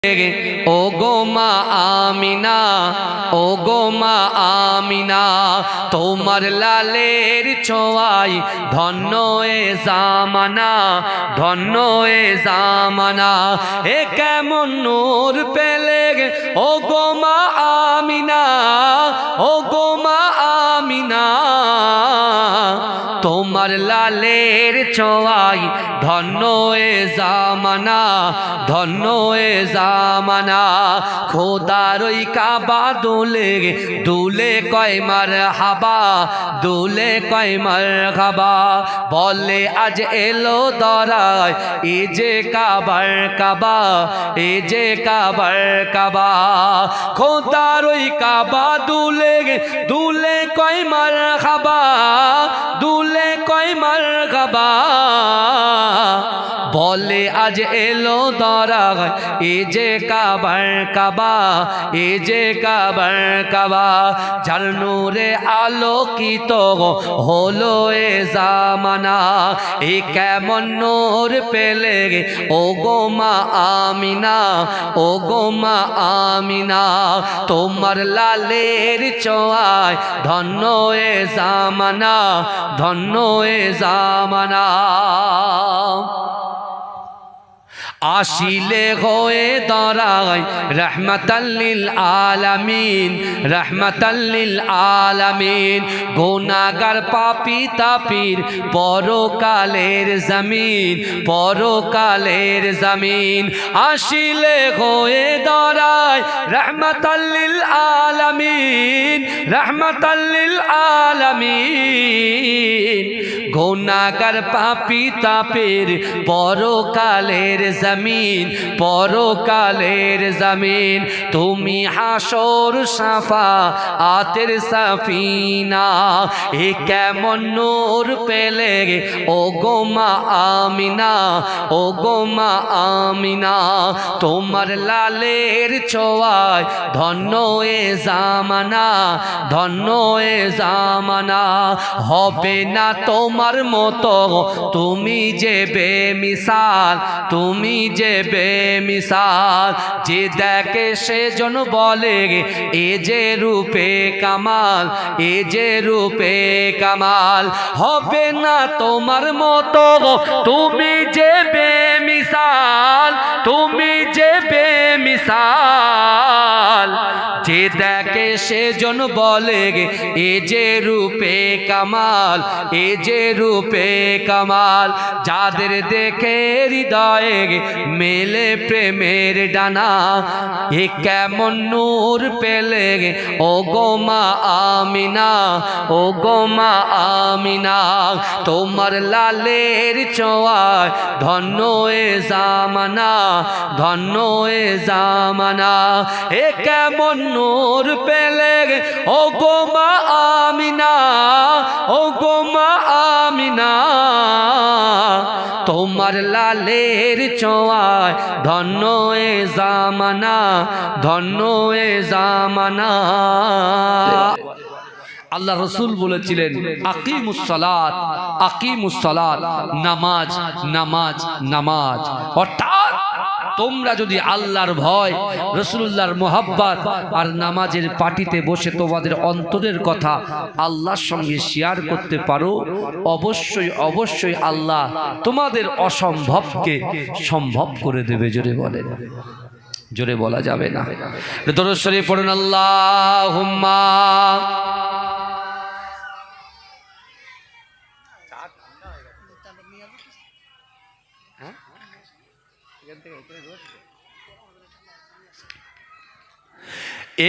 ও গো মা আমিনা, ও গো মা আমিনা, তোমার লালের ছোঁয়ায় ধন্য এ জামানা, ধন্য এ জামানা। এ কেমন নূর পেলে ও গো মা আমিনা, ও গো মা আমিনা, তোমার লালের ছোঁয়ায় ধন্য এ জামানা, ধন্য এ জামানা। খোদার ওই কাবা দুলে দুলে কয় মারহাবা, দুলে কয় মারহাবা। বলে আজ এলো দরায় এ যে কাবার কাবা, এ যে কাবার কাবা। খোদার ওই কাবা দুলে দুলে কয় মারহাবা, দুলে কয় মারহাবা। বলে আজ এলো দরায় এ যে কাবার কাবা, এ যে কাবার কাবা। যার নূরে আলোকিত হলো এ জামানা, এ কেমন নূর পেলে ও গো মা আমিনা, ও গো মা আমিনা, তোমার লালের ছোঁয়ায় ধন্য এ জামানা, ধন্য এ জামানা। आशिले होए दराय रहमतल्लिल आलमीन, रहमतल्लिल आलमीन। गुनाहगार पापी तापीर परकालेर जमीन, परकालेर जमीन। आशिले होए दराय रहमतल्लिल आलमीन, रहमतल्लिल आलमीन। गुनाहगार पापी तापीर परकालेर जमीन, परकालेर जमीन। तुमी हाशर शाफाआतेर सफीना, ए केमन नूर पेले ओ गो मा आमिना, ओ गो मा आमिना, तोमार लालेर ছোঁয়ায় ধন্য এ জামানা, ধন্য এ জামানা। হবে না তোমার মতো তুমি যে বেমিসাল, তুমি যে বেমিসাল। যে দেখে সেজন বলে এ যে রূপে কামাল, এ যে রূপে কামাল। হবে না তোমার মতো তুমি যে বেমিসাল, তুমি যে বেমিসাল। যে দেখে সেজন বলে এ যে রূপে কামাল, এ যে রূপে কামাল। যাদের দেখে হৃদয়ে মেলে প্রেমের ডানা, এ কেমন নূর পেলে ও গো মা আমিনা, ও গো মা আমিনা, তোমার লালের ছোঁয়ায় ধন্য এ জামানা, ধন্য এ জামানা। এ কেমন নূর পেলে ও গো মা আমিনা, ও গো মা আমিনা, তোমার লালের ছোঁয়ায় ধন্য এ জামানা, ধন্য এ জামানা। আল্লাহ রসুল বলেছিলেন আকিমুস সালাত, আকিমুস সালাত, নামাজ নামাজ নামাজ। অর্থাৎ তোমরা যদি আল্লাহর ভয়, রাসূলুল্লাহর মোহাব্বত আর নামাজের পাটিতে বসে তোমাদের অন্তরের কথা আল্লাহর সঙ্গে শেয়ার করতে পারো, অবশ্যই অবশ্যই আল্লাহ তোমাদের অসম্ভবকে সম্ভব করে দেবে। জোরে বলেন, জোরে বলা যাবে না। দরুদ শরীফ পড়ুন আল্লাহুম্মা।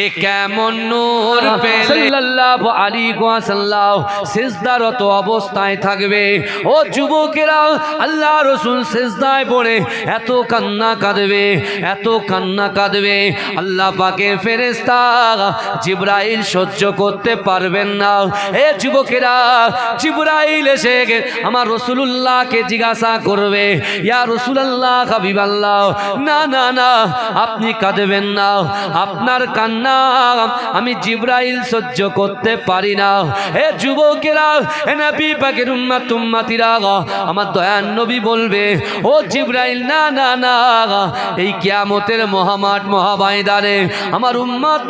এ কেমন নূর পেলে সাল্লাল্লাহু আলাইহি ওয়াসাল্লাম সিজদারত অবস্থায় থাকবে। ও যুবকেরা, আল্লাহ রাসূল সিজদায় পড়ে এত কান্না কাঁদবে, এত কান্না কাঁদবে, আল্লাহ পাকের ফেরেশতা জিবরাইল সহ্য করতে পারবেন না। এ যুবকেরা, জিবরাইল এসে আমার রাসূলুল্লাহকে জিজ্ঞাসা করবে, ইয়া রাসূলুল্লাহ হাবিবাল্লাহ, না না না, আপনি কাঁদবেন না, আপনার কান্না জাহান্নাম আমি জিবরাইল সহ্য করতে পারি না। হে যুবকেরা, হে নবী পাকের উম্মতিরা, আমার দয়ার নবী বলবে, ও জিবরাইল, না না না, এই কিয়ামতের মহামাঠ মহাময়দানে আমার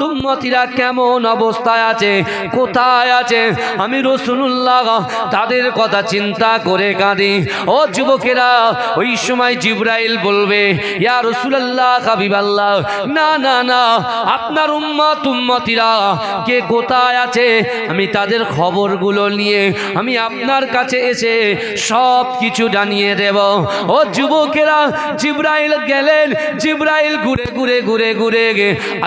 উম্মতিরা কেমন অবস্থায় আছে, কোথায় আছে, আমি রাসূলুল্লাহ তাদের কথা চিন্তা করে কাঁদি। ও যুবকেরা, ওই সময় জিবরাইল বলবে, ইয়া রাসূলুল্লাহ, হাবিবাল্লাহ, না না না, আপনার উম্মতিরা কে কোথায় আছে আমি তাদের খবরগুলো নিয়ে আমি আপনার কাছে এসে সব কিছু জানিয়ে দেব। ও যুবকেরা, জিবরাইল গেলেন, জিবরাইল ঘুরে ঘুরে ঘুরে ঘুরে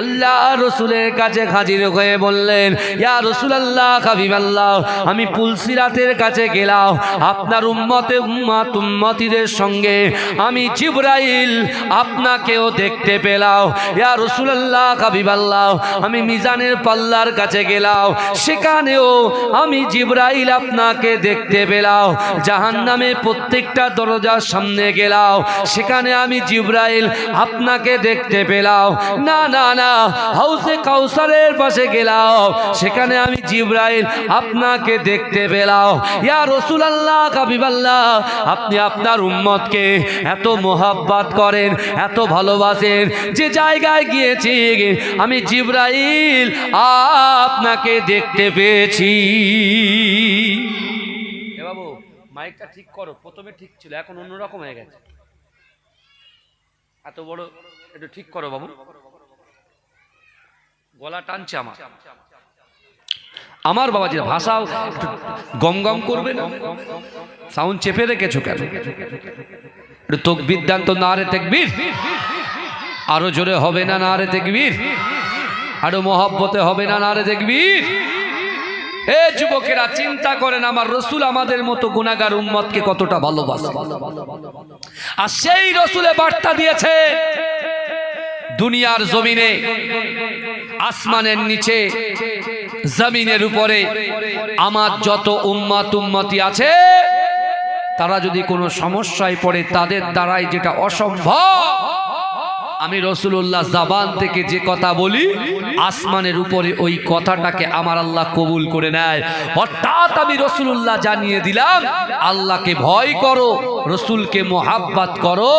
আল্লাহ রসুলের কাছে হাজির হয়ে বললেন, ইয়া রাসূলুল্লাহ, হাবিবাল্লাহ, আমি পুলসিরাতের কাছে গেলাম, আপনার উম্মতিদের সঙ্গে আমি জিবরাইল আপনাকেও দেখতে পেলাম। ইয়া রাসূলুল্লাহ, হাবিবাল্লাহ, আমি মিজানের পাল্লার কাছে গেলাম, সেখানেও আমি জিবরাইল আপনাকে দেখতে পেলাম। জাহান্নামের প্রত্যেকটা দরজার সামনে গেলাম, সেখানে আমি জিবরাইল আপনাকে দেখতে পেলাম। না না না, হাউসে কাউসারের পাশে গেলাম, সেখানে আমি জিবরাইল আপনাকে দেখতে পেলাম। ইয়া রাসূলুল্লাহ, হাবিবাল্লাহ, আপনি আপনার উম্মতকে এত মোহাব্বত করেন, এত ভালোবাসেন, যে জায়গায় গিয়েছি আমি জিবরাইল আপনাকে দেখতে পেয়েছি। এ বাবু, মাইকটা ঠিক করো, প্রথমে ঠিক ছিল, এখন অন্যরকম হয়ে গেছে, এত বড়, একটু ঠিক করো বাবু, গলা টানছে আমার বাবাজি, ভাষাও গম গম করবে না, সাউন্ড চেপে রেখেছো কেন? একটু তাকবীর দান তো, নারে তাকবীর, আরো জোরে হবে না নারে তাকবীর, আরো মহব্বতে হবে না নারে তাকবীর। এ যুবকেরা, চিন্তা করেন আমার রসুল আমাদের মতো গুনাহগার উম্মতকে কতটা ভালোবাসে, আর সেই রসুলে বার্তা দিয়েছে দুনিয়ার জমিনে, আসমানের নিচে, জমিনের উপরে আমার যত উম্মতি আছে, তারা যদি কোনো সমস্যায় পড়ে, তাদের দ্বারাই যেটা অসম্ভব, আমি রাসূলুল্লাহ জবান থেকে যে কথা বলি, আসমানের উপরে ওই কথাটাকে আমার আল্লাহ কবুল করে নেয়। অর্থাৎ আমি রাসূলুল্লাহ জানিয়ে দিলাম, আল্লাহকে ভয় করো, রসুলকে মোহাব্বত করো,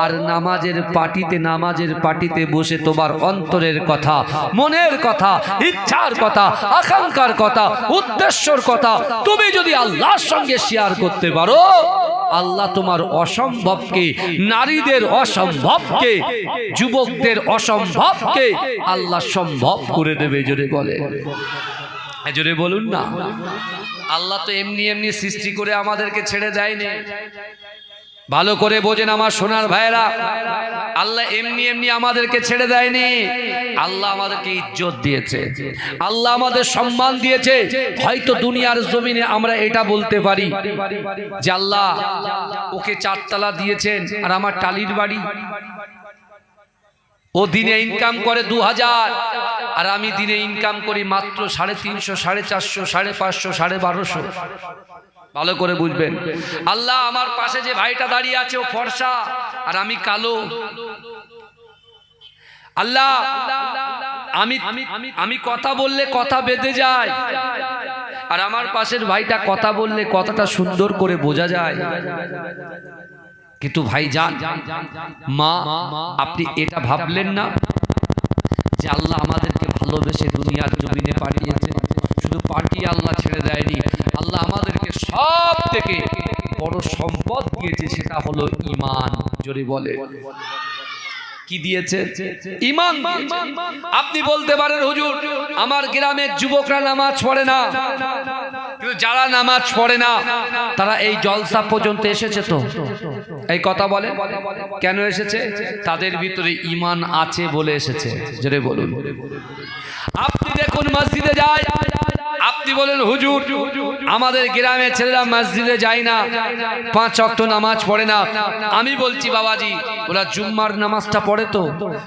আর নামাজের পাটিতে বসে তোমার অন্তরের কথা, মনের কথা, ইচ্ছার কথা, আকাঙ্ক্ষার কথা, উদ্দেশ্যর কথা তুমি যদি আল্লাহর সঙ্গে শেয়ার করতে পারো, আল্লাহ তোমার অসম্ভবকে, নারীদের অসম্ভবকে, যুবকদের অসম্ভবকে আল্লাহ সম্ভব করে দেবে। জোরে বলে, জোরে বলুন না। আল্লাহ তো এমনি এমনি সৃষ্টি করে আমাদেরকে ছেড়ে দেয়নি, ভালো করে বোঝেন আমার সোনার ভাইরা, আল্লাহ এমনি এমনি আমাদেরকে ছেড়ে দেয়নি। আল্লাহ আমাদেরকে ইজ্জত দিয়েছে, আল্লাহ আমাদের সম্মান দিয়েছে। হয়তো দুনিয়ার জমিনে আমরা এটা বলতে পারি যে আল্লাহ ওকে 4 তলা দিয়েছেন আর আমার টালির বাড়ি, ও দিনে ইনকাম করে 2000 আর আমি দিনে ইনকাম করি মাত্র 350, 450, 550, 1250। ভালো করে বুঝবেন, আল্লাহ আমার পাশে যে ভাইটা দাঁড়িয়ে আছে ও ফর্সা আর আমি কালো, আল্লাহ আমি কথা বললে কথা বেঁধে যায়, আর আমার পাশের ভাইটা কথা বললে কথাটা সুন্দর করে বোঝা যায়। কিন্তু ভাই যান, মা, আপনি এটা ভাবলেন না যে আল্লাহ আমাদেরকে ভালোবেসে দুনিয়ার জমিনে পাঠিয়েছে? শুধু পাঠিয়ে আল্লাহ ছেড়ে দেয়নি, আল্লাহ আমাদেরকে সব থেকে বড় সম্পদ দিয়েছে, সেটা হলো ঈমান। জোরে বলে, কি দিয়েছে? ঈমান। আপনি বলতে পারেন হুজুর আমার গ্রামের যুবকরা নামাজ পড়ে না, কিন্তু যারা নামাজ পড়ে না তারা এই জলসা পর্যন্ত এসেছে তো? এই কথা বলে কেন এসেছে? তাদের ভিতরে ঈমান আছে বলে এসেছে। জোরে বলুন। আপনি দেখুন মসজিদে যায়, আপনি বলেন হুজুর আমাদের গ্রামের ছেলেরা মসজিদে যায় না, 5 ওয়াক্ত নামাজ পড়ে না। আমি বলছি বাবাজি ওরা জুম্মার নামাজটা পড়ে তো?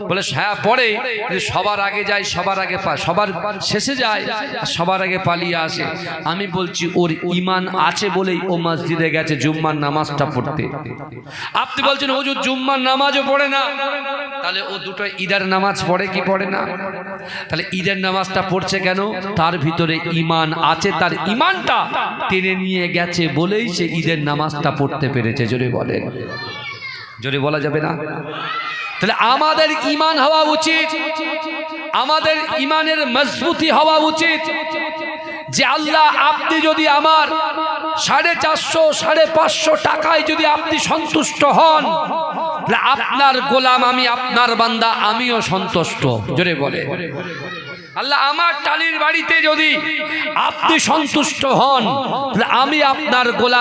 বলে হ্যাঁ পড়ে, কিন্তু সবার আগে যায়, সবার আগে সবার শেষে যায়, সবার আগে পালিয়ে আসে। আমি বলছি ওর ঈমান আছে বলেই ও মসজিদে গেছে জুম্মার নামাজটা পড়তে। আপনি বলছেন হুজুর জুম্মার নামাজও পড়ে না, তাহলে ও দুটো ঈদের নামাজ পড়ে কি পড়ে না? তাহলে ঈদের নামাজটা পড়ছে কেন? তার ভিতরে ঈমান আছে, তার ঈমানটা টেনে নিয়ে গেছে বলেই সে ঈদের নামাজটা পড়তে পেরেছে। জোরে বলেন, জোরে বলা যাবে না? তাহলে আমাদের ঈমান হওয়া উচিত, আমাদের ঈমানের মজবুতি হওয়া উচিত যে আল্লাহ আপনি যদি আমার 450 550 টাকায় যদি আপনি সন্তুষ্ট হন, আপনার গোলাম আমি, আপনার বান্দা আমিও সন্তুষ্ট। জোরে বলে আল্লাহ আমার টালির বাড়িতে যদি আপনি সন্তুষ্ট হন, আমি আপনার গোলাম।